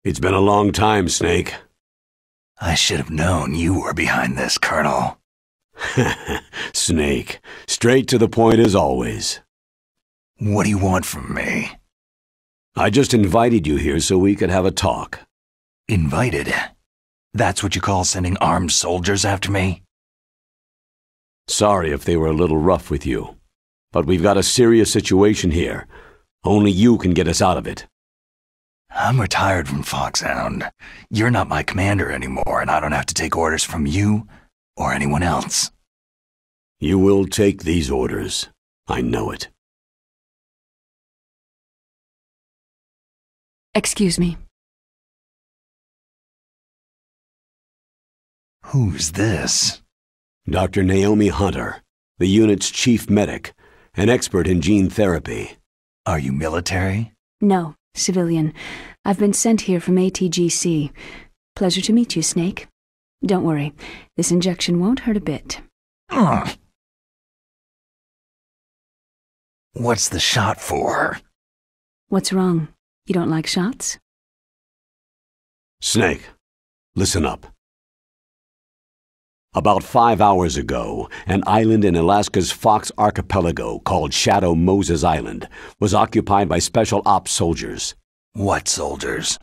It's been a long time, Snake. I should have known you were behind this, Colonel. Snake, straight to the point as always. What do you want from me? I just invited you here so we could have a talk. Invited? That's what you call sending armed soldiers after me? Sorry if they were a little rough with you, but we've got a serious situation here. Only you can get us out of it. I'm retired from Foxhound. You're not my commander anymore, and I don't have to take orders from you or anyone else. You will take these orders. I know it. Excuse me. Who's this? Dr. Naomi Hunter, the unit's chief medic, an expert in gene therapy. Are you military? No, civilian. I've been sent here from ATGC. Pleasure to meet you, Snake. Don't worry, this injection won't hurt a bit. What's the shot for? What's wrong? You don't like shots? Snake, listen up. About 5 hours ago, an island in Alaska's Fox Archipelago called Shadow Moses Island was occupied by Special Ops soldiers. What soldiers?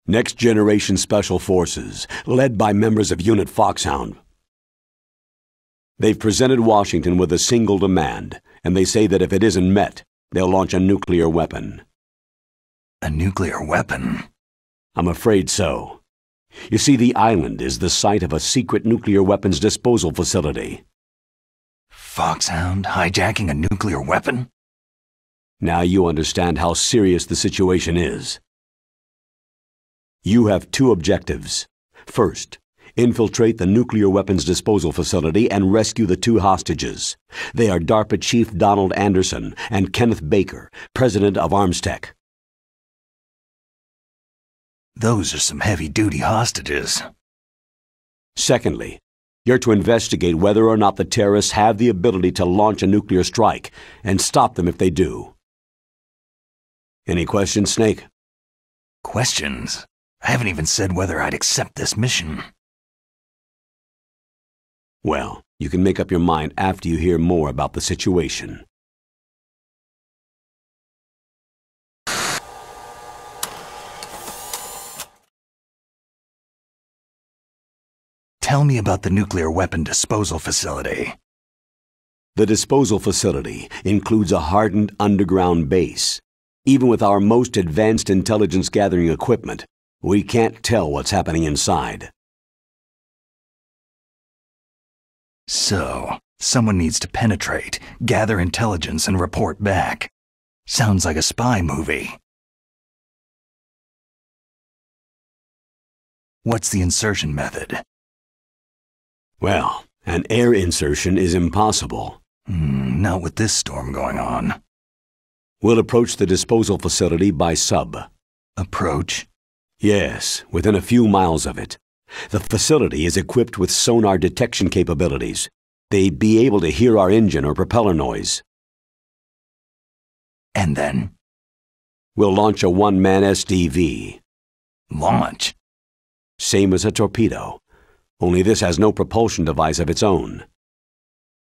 Next Generation Special Forces, led by members of Unit Foxhound. They've presented Washington with a single demand, and they say that if it isn't met, they'll launch a nuclear weapon. A nuclear weapon? I'm afraid so. You see, the island is the site of a secret nuclear weapons disposal facility. Foxhound hijacking a nuclear weapon? Now you understand how serious the situation is. You have two objectives. First, infiltrate the nuclear weapons disposal facility and rescue the two hostages. They are DARPA Chief Donald Anderson and Kenneth Baker, President of Armstech. Those are some heavy-duty hostages. Secondly, you're to investigate whether or not the terrorists have the ability to launch a nuclear strike and stop them if they do. Any questions, Snake? Questions? I haven't even said whether I'd accept this mission. Well, you can make up your mind after you hear more about the situation. Tell me about the nuclear weapon disposal facility. The disposal facility includes a hardened underground base. Even with our most advanced intelligence gathering equipment, we can't tell what's happening inside. So, someone needs to penetrate, gather intelligence, and report back. Sounds like a spy movie. What's the insertion method? Well, an air insertion is impossible. Not with this storm going on. We'll approach the disposal facility by sub. Approach? Yes, within a few miles of it. The facility is equipped with sonar detection capabilities. They'd be able to hear our engine or propeller noise. And then? We'll launch a one-man SDV. Launch? Same as a torpedo. Only this has no propulsion device of its own.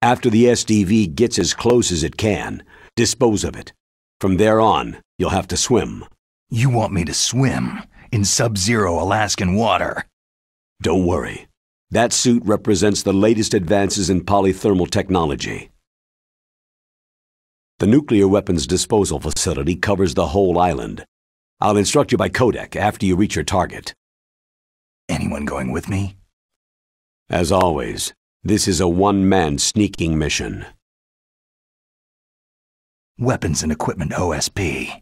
After the SDV gets as close as it can, dispose of it. From there on, you'll have to swim. You want me to swim in sub-zero Alaskan water? Don't worry. That suit represents the latest advances in polythermal technology. The nuclear weapons disposal facility covers the whole island. I'll instruct you by codec after you reach your target. Anyone going with me? As always, this is a one-man sneaking mission. Weapons and equipment OSP.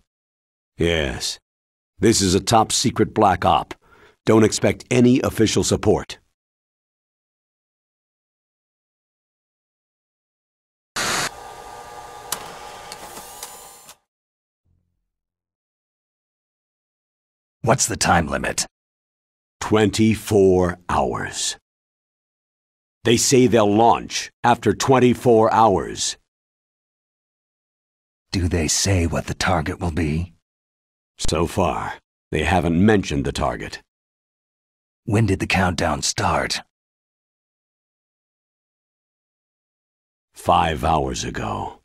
Yes. This is a top-secret black op. Don't expect any official support. What's the time limit? 24 hours. They say they'll launch after 24 hours. Do they say what the target will be? So far, They haven't mentioned the target. When did the countdown start? 5 hours ago.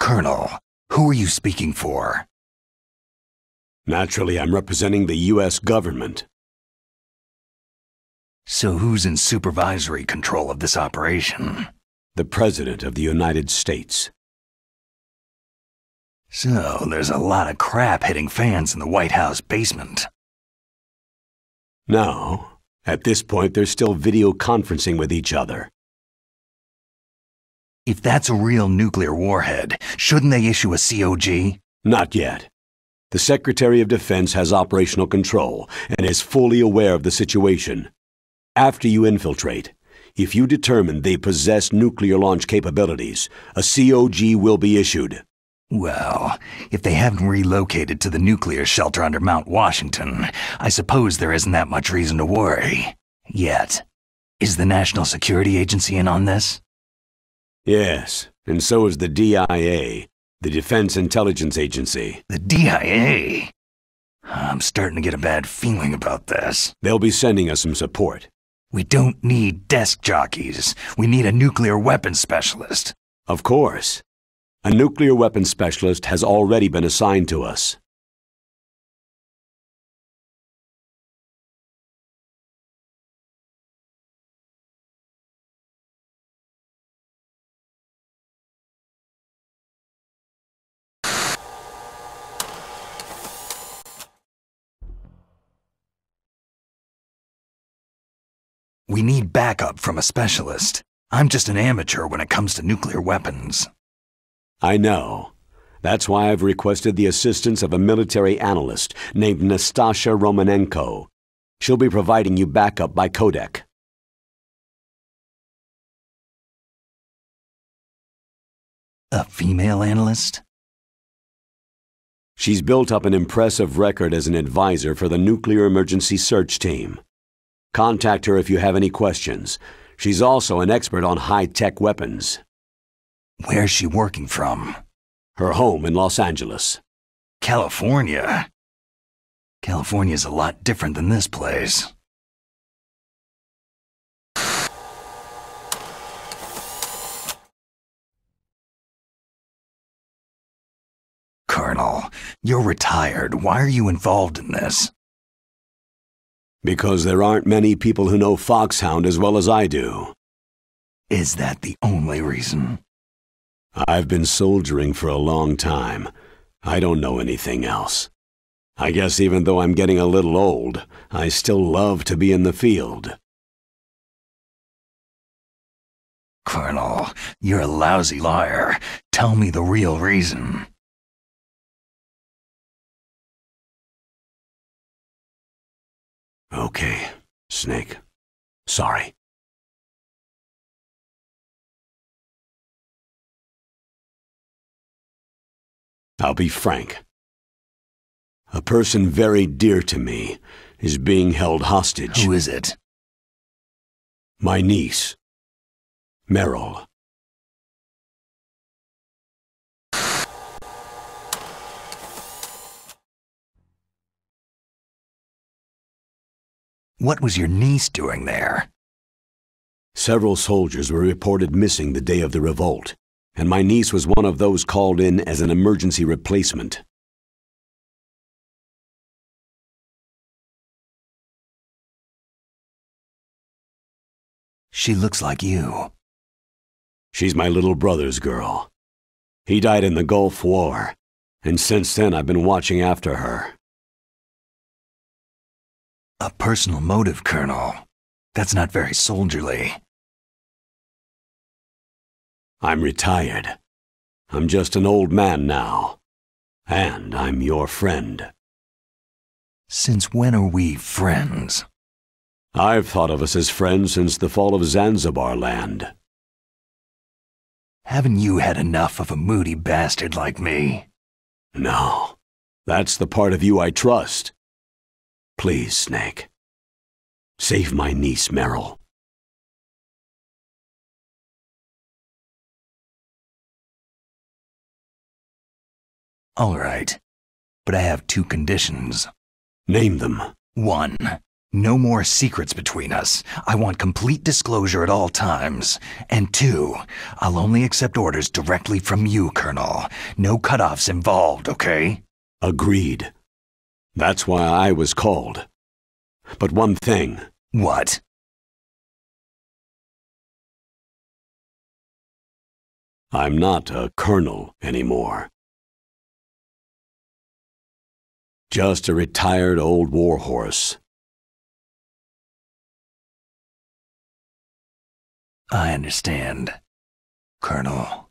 Colonel, who are you speaking for? Naturally, I'm representing the U.S. government. So who's in supervisory control of this operation? The President of the United States. So there's a lot of crap hitting fans in the White House basement. No. At this point, they're still video conferencing with each other. If that's a real nuclear warhead, shouldn't they issue a COG? Not yet. The Secretary of Defense has operational control and is fully aware of the situation. After you infiltrate, if you determine they possess nuclear launch capabilities, a COG will be issued. Well, if they haven't relocated to the nuclear shelter under Mount Washington, I suppose there isn't that much reason to worry. Yet. Is the National Security Agency in on this? Yes, and so is the DIA, the Defense Intelligence Agency. The DIA? I'm starting to get a bad feeling about this. They'll be sending us some support. We don't need desk jockeys. We need a nuclear weapons specialist. Of course. A nuclear weapons specialist has already been assigned to us. We need backup from a specialist. I'm just an amateur when it comes to nuclear weapons. I know. That's why I've requested the assistance of a military analyst named Nastasha Romanenko. She'll be providing you backup by codec. A female analyst? She's built up an impressive record as an advisor for the Nuclear Emergency Search Team. Contact her if you have any questions. She's also an expert on high-tech weapons. Where's she working from? Her home in Los Angeles. California? California's a lot different than this place. Colonel, you're retired. Why are you involved in this? Because there aren't many people who know Foxhound as well as I do. Is that the only reason? I've been soldiering for a long time. I don't know anything else. I guess even though I'm getting a little old, I still love to be in the field. Colonel, you're a lousy liar. Tell me the real reason. Okay, Snake. Sorry. I'll be frank. A person very dear to me is being held hostage. Who is it? My niece, Meryl. What was your niece doing there? Several soldiers were reported missing the day of the revolt, and my niece was one of those called in as an emergency replacement. She looks like you. She's my little brother's girl. He died in the Gulf War, and since then I've been watching after her. A personal motive, Colonel. That's not very soldierly. I'm retired. I'm just an old man now. And I'm your friend. Since when are we friends? I've thought of us as friends since the fall of Zanzibar land. Haven't you had enough of a moody bastard like me? No. That's the part of you I trust. Please, Snake. Save my niece, Meryl. All right. But I have 2 conditions. Name them. 1. No more secrets between us. I want complete disclosure at all times. And 2, I'll only accept orders directly from you, Colonel. No cutoffs involved, okay? Agreed. That's why I was called. But one thing. What? I'm not a colonel anymore. Just a retired old warhorse. I understand, Colonel.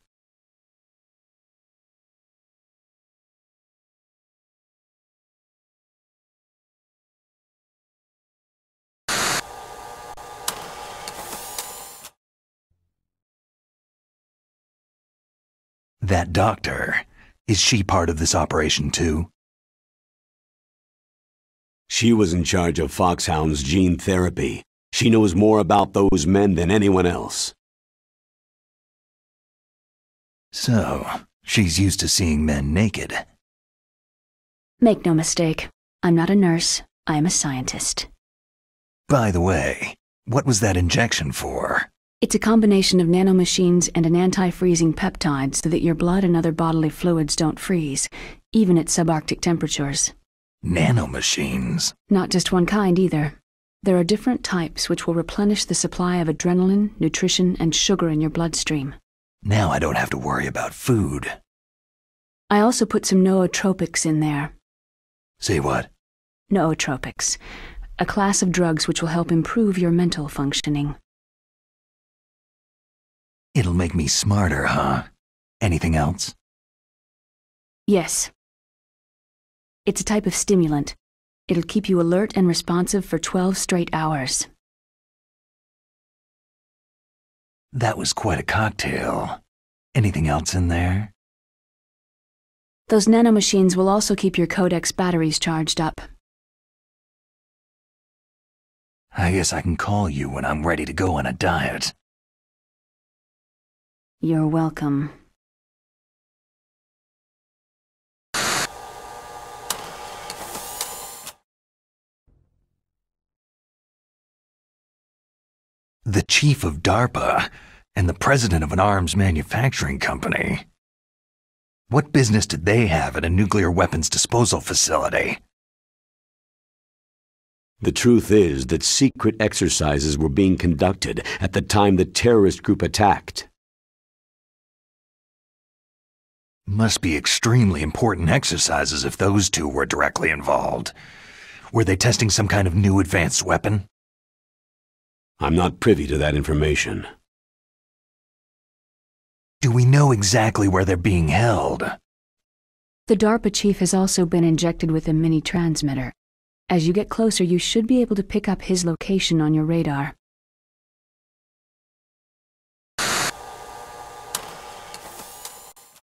That doctor, is she part of this operation too? She was in charge of Foxhound's gene therapy. She knows more about those men than anyone else. So, she's used to seeing men naked. Make no mistake, I'm not a nurse, I am a scientist. By the way, what was that injection for? It's a combination of nanomachines and an anti-freezing peptide so that your blood and other bodily fluids don't freeze, even at subarctic temperatures. Nanomachines? Not just one kind either. There are different types which will replenish the supply of adrenaline, nutrition, and sugar in your bloodstream. Now I don't have to worry about food. I also put some nootropics in there. Say what? Nootropics, a class of drugs which will help improve your mental functioning. It'll make me smarter, huh? Anything else? Yes. It's a type of stimulant. It'll keep you alert and responsive for 12 straight hours. That was quite a cocktail. Anything else in there? Those nanomachines will also keep your Codex batteries charged up. I guess I can call you when I'm ready to go on a diet. You're welcome. The chief of DARPA and the president of an arms manufacturing company. What business did they have at a nuclear weapons disposal facility? The truth is that secret exercises were being conducted at the time the terrorist group attacked. Must be extremely important exercises if those two were directly involved. Were they testing some kind of new advanced weapon? I'm not privy to that information. Do we know exactly where they're being held? The DARPA chief has also been injected with a mini transmitter. As you get closer, you should be able to pick up his location on your radar.